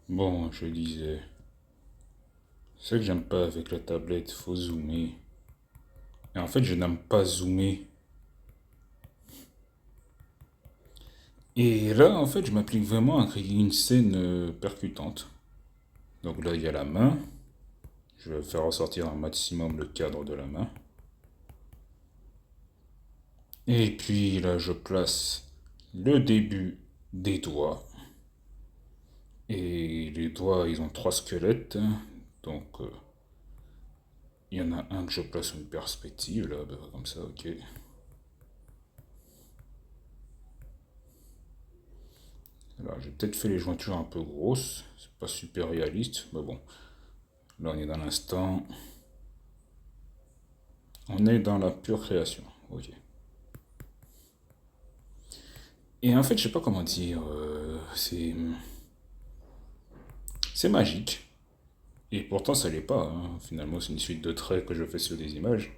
Bon, je disais, c'est ça que j'aime pas avec la tablette, faut zoomer. Et en fait, je n'aime pas zoomer. Et là, en fait, je m'applique vraiment à créer une scène percutante. Donc là, il y a la main. Je vais faire ressortir un maximum le cadre de la main. Et puis là, je place le début des doigts. Et les doigts, ils ont trois squelettes. Donc, il y en a un que je place une perspective, là, comme ça, ok. Alors, j'ai peut-être fait les jointures un peu grosses. C'est pas super réaliste, mais bon. Là, on est dans l'instant. On est dans la pure création. Ok. Et en fait, je sais pas comment dire. C'est magique. Et pourtant, ça l'est pas, hein. Finalement, c'est une suite de traits que je fais sur des images.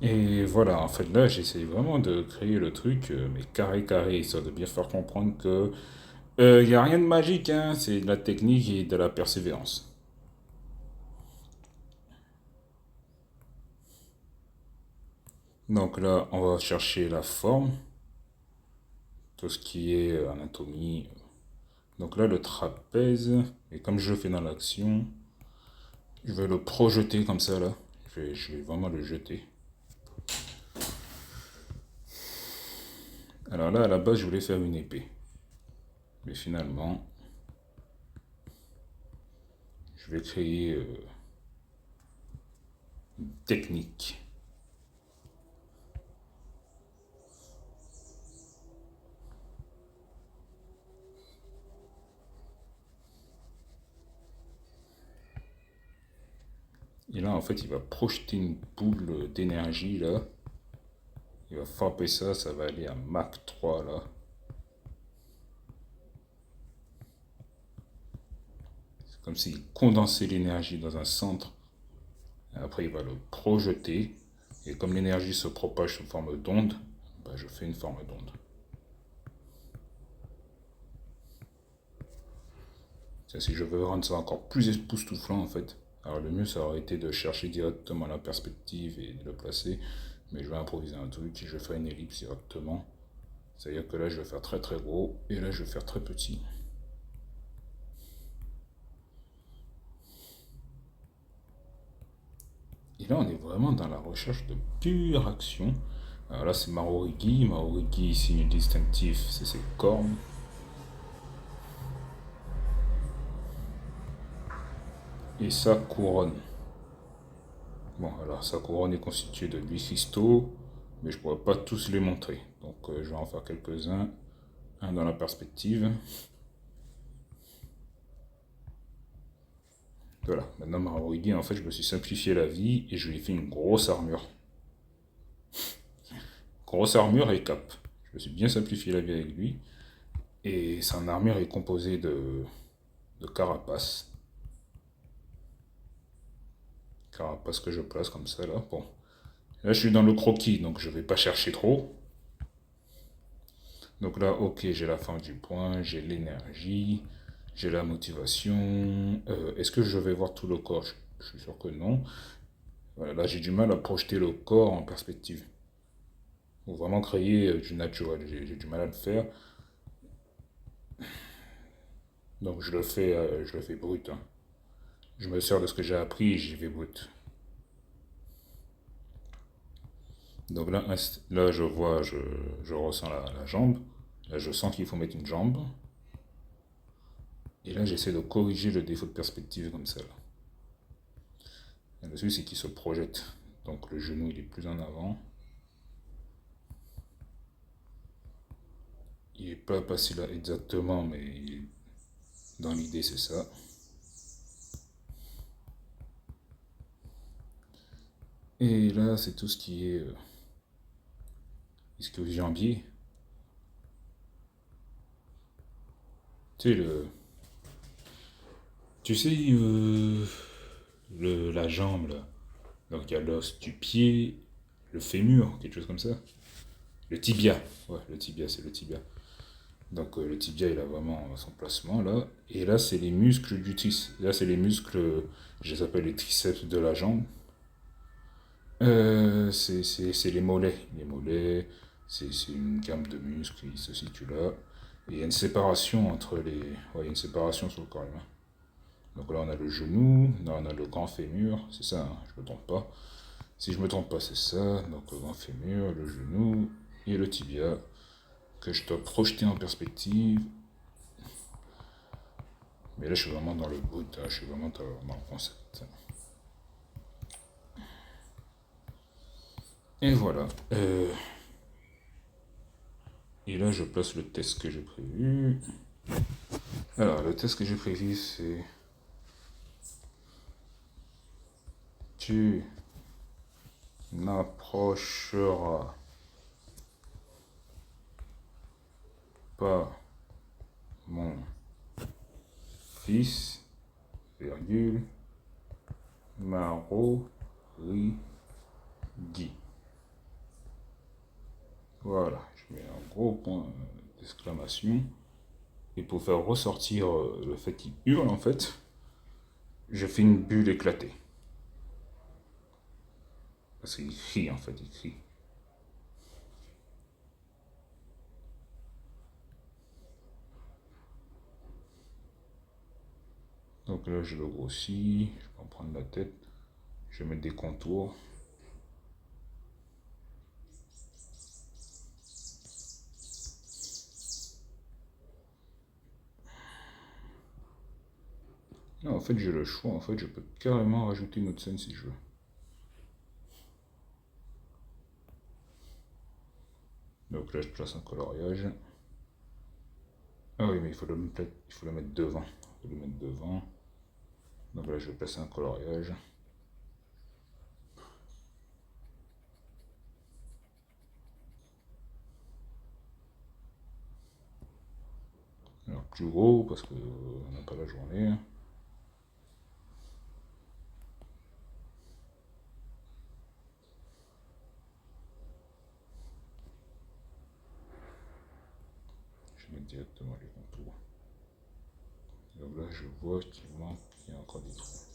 Et voilà, en fait, là, j'essaie vraiment de créer le truc, mais carré carré, histoire de bien faire comprendre que y a rien de magique, hein. C'est de la technique et de la persévérance. Donc là, on va chercher la forme, tout ce qui est anatomie. Donc là, le trapèze, et comme je le fais dans l'action, je vais le projeter comme ça là. Je vais vraiment le jeter. Alors là, à la base, je voulais faire une épée. Mais finalement, je vais créer une technique. Et là, en fait, il va projeter une boule d'énergie là. Il va frapper ça, ça va aller à Mach 3 là. C'est comme s'il condensait l'énergie dans un centre. Et après, il va le projeter. Et comme l'énergie se propage sous forme d'onde, bah, je fais une forme d'onde. Si je veux rendre ça encore plus époustouflant en fait, alors le mieux ça aurait été de chercher directement la perspective et de le placer, mais je vais improviser un truc et je vais faire une ellipse directement. C'est-à-dire que là je vais faire très très gros et là je vais faire très petit. Et là on est vraiment dans la recherche de pure action. Alors là c'est Maorigi, Maorigi signe distinctif, c'est ses cornes. Et sa couronne. Bon, alors sa couronne est constituée de 8 cristaux, mais je ne pourrais pas tous les montrer. Donc je vais en faire quelques-uns. Un dans la perspective. Voilà, maintenant Maorigi, en fait, je me suis simplifié la vie et je lui ai fait une grosse armure. Grosse armure et cape. Je me suis bien simplifié la vie avec lui. Et son armure est composée de carapace. Carapace que je place comme ça là. Bon, là je suis dans le croquis, donc je vais pas chercher trop. Donc là, ok, j'ai la fin du point, j'ai l'énergie, j'ai la motivation. Est-ce que je vais voir tout le corps? Je suis sûr que non. Voilà, là j'ai du mal à projeter le corps en perspective. Faut vraiment créer du naturel. J'ai du mal à le faire. Donc je le fais brut, hein. Je me sers de ce que j'ai appris et j'y vais brut. Donc là je vois, je ressens la jambe. Là, je sens qu'il faut mettre une jambe. Et là, j'essaie de corriger le défaut de perspective comme ça. Là. Et le truc, c'est qu'il se projette. Donc le genou, il est plus en avant. Il n'est pas passé là exactement, mais dans l'idée, c'est ça. Et là, c'est tout ce qui est ischio-jambier. Tu sais, Tu sais, la jambe là. Donc il y a l'os du pied, le fémur, quelque chose comme ça. Le tibia. Ouais, le tibia, c'est le tibia. Donc le tibia, il a vraiment son placement là. Et là, c'est les muscles du triceps. Là, c'est les muscles, je les appelle les triceps de la jambe. C'est les mollets. Les mollets, c'est une gamme de muscles qui se situe là. Et il y a une séparation entre les. Ouais, il y a une séparation sur le corps humain. Donc là, on a le genou, là, on a le grand fémur, c'est ça, hein, je me trompe pas. Si je me trompe pas, c'est ça. Donc le grand fémur, le genou et le tibia que je dois projeter en perspective. Mais là, je suis vraiment dans le bout, hein, je suis vraiment dans le concept. Et voilà. Et là, je place le test que j'ai prévu. Alors, le test que j'ai prévu, c'est tu n'approcheras pas mon fils, virgule, Marorigi. Voilà, je mets un gros point d'exclamation. Et pour faire ressortir le fait qu'il hurle, en fait, je fais une bulle éclatée. Parce qu'il crie, en fait, il crie. Donc là, je le grossis, je vais en prendre la tête, je vais mettre des contours. Là, en fait, j'ai le choix, en fait, je peux carrément rajouter une autre scène si je veux. Donc là, je place un coloriage. Ah oui, mais il faut le mettre devant. Il faut le mettre devant. Donc là, je vais placer un coloriage. Alors, plus gros, parce qu'on n'a pas la journée. Je vais mettre directement les contours. Donc là, je vois qu'il manque, qu'il y a encore des trous.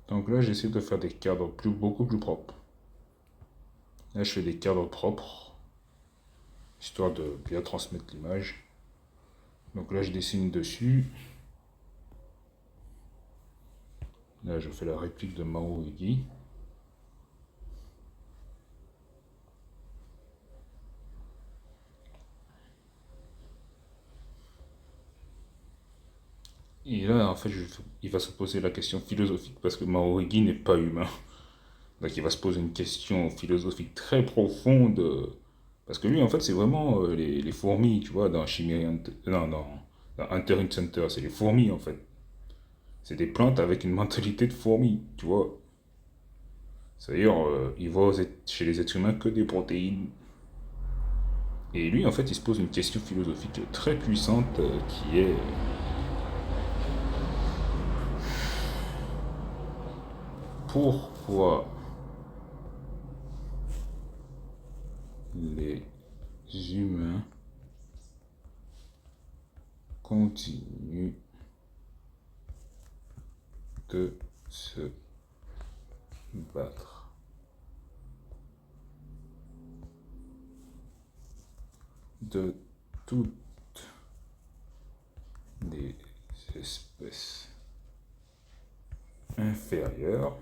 Donc là, j'essaie de faire des cadres beaucoup plus propres. Là, je fais des cadres propres, histoire de bien transmettre l'image. Donc là, je dessine dessus. Là, je fais la réplique de Mao Iggy. Et là, en fait, il va se poser la question philosophique parce que Mao Iggy n'est pas humain. Donc il va se poser une question philosophique très profonde. Parce que lui, en fait, c'est vraiment les fourmis, tu vois, dans Chimera, non, dans Hunter x Hunter, c'est les fourmis, en fait. C'est des plantes avec une mentalité de fourmi, tu vois. C'est-à-dire, il voit chez les êtres humains que des protéines. Et lui, en fait, il se pose une question philosophique très puissante qui est pourquoi les humains continuent de se battre. De toutes les espèces inférieures,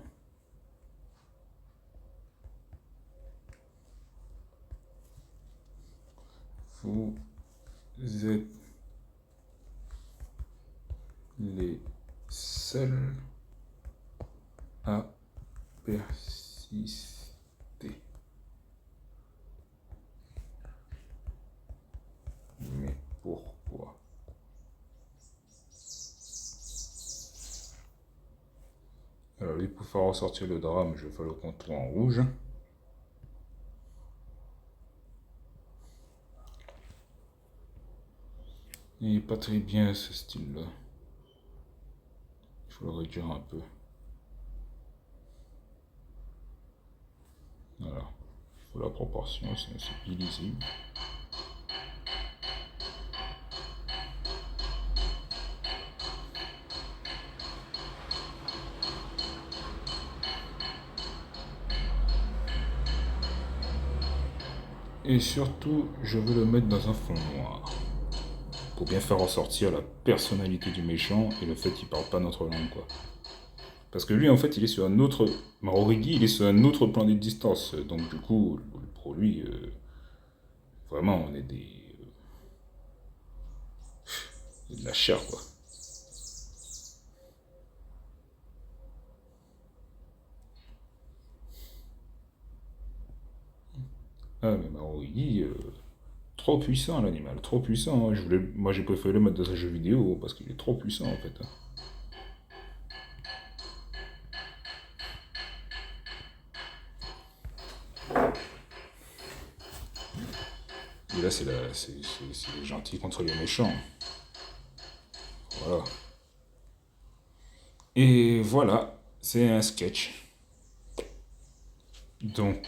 vous êtes les seuls à persister. Mais pourquoi? Alors lui, pour faire ressortir le drame, je vais faire le contour en rouge. Il n'est pas très bien ce style-là. Il faut le réduire un peu. Voilà. Il faut la proportion, sinon c'est illisible. Et surtout, je veux le mettre dans un fond noir. Pour bien faire ressortir la personnalité du méchant et le fait qu'il parle pas notre langue, quoi. Parce que lui, en fait, il est sur un autre... Marorigi, il est sur un autre plan de distance. Donc, du coup, pour lui, vraiment, on est de la chair, quoi. Ah, mais Marorigi, trop puissant, l'animal. Trop puissant, hein. Moi, j'ai préféré le mettre dans un jeu vidéo parce qu'il est trop puissant, en fait, hein. Et là, c'est les gentils contre les méchants. Voilà. Et voilà, c'est un sketch. Donc,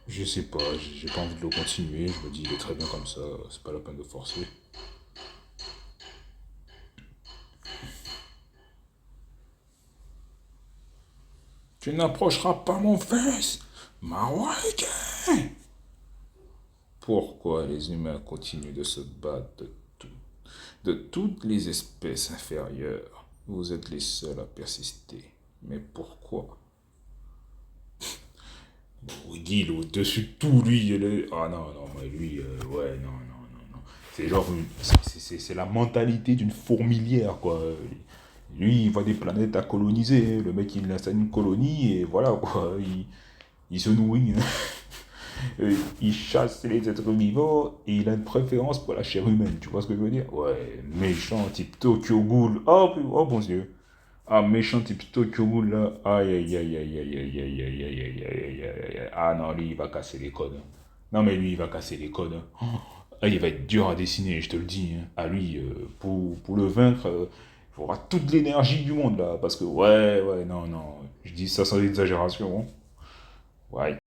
je sais pas, j'ai pas envie de le continuer. Je me dis, il est très bien comme ça, c'est pas la peine de forcer. Tu n'approcheras pas mon fils, Maroïque. Pourquoi les humains continuent de se battre de toutes les espèces inférieures? Vous êtes les seuls à persister. Mais pourquoi? Guy, il est au-dessus de tout, lui. Ah non, non, mais lui, ouais, non, non, non, non. C'est genre, c'est la mentalité d'une fourmilière, quoi. Lui, il voit des planètes à coloniser. Le mec, il installe une colonie et voilà, quoi. Il se nourrit, hein. Il chasse les êtres vivants et il a une préférence pour la chair humaine. Tu vois ce que je veux dire? Ouais, méchant, type Tokyo Ghoul. Oh, oh bon Dieu. Ah, méchant type Tokyo Ghoul là. Aïe, aïe, aïe, aïe, aïe, aïe, aïe, aïe, aïe, aïe, aïe, aïe, aïe. Ah non, lui, il va casser les codes, hein. Non, mais lui, il va casser les codes, hein. Ah, il va être dur à dessiner, je te le dis, hein. Ah, lui, pour le vaincre, il faudra toute l'énergie du monde, là. Parce que, ouais, ouais, non, non. Je dis ça sans exagération, hein. Ouais.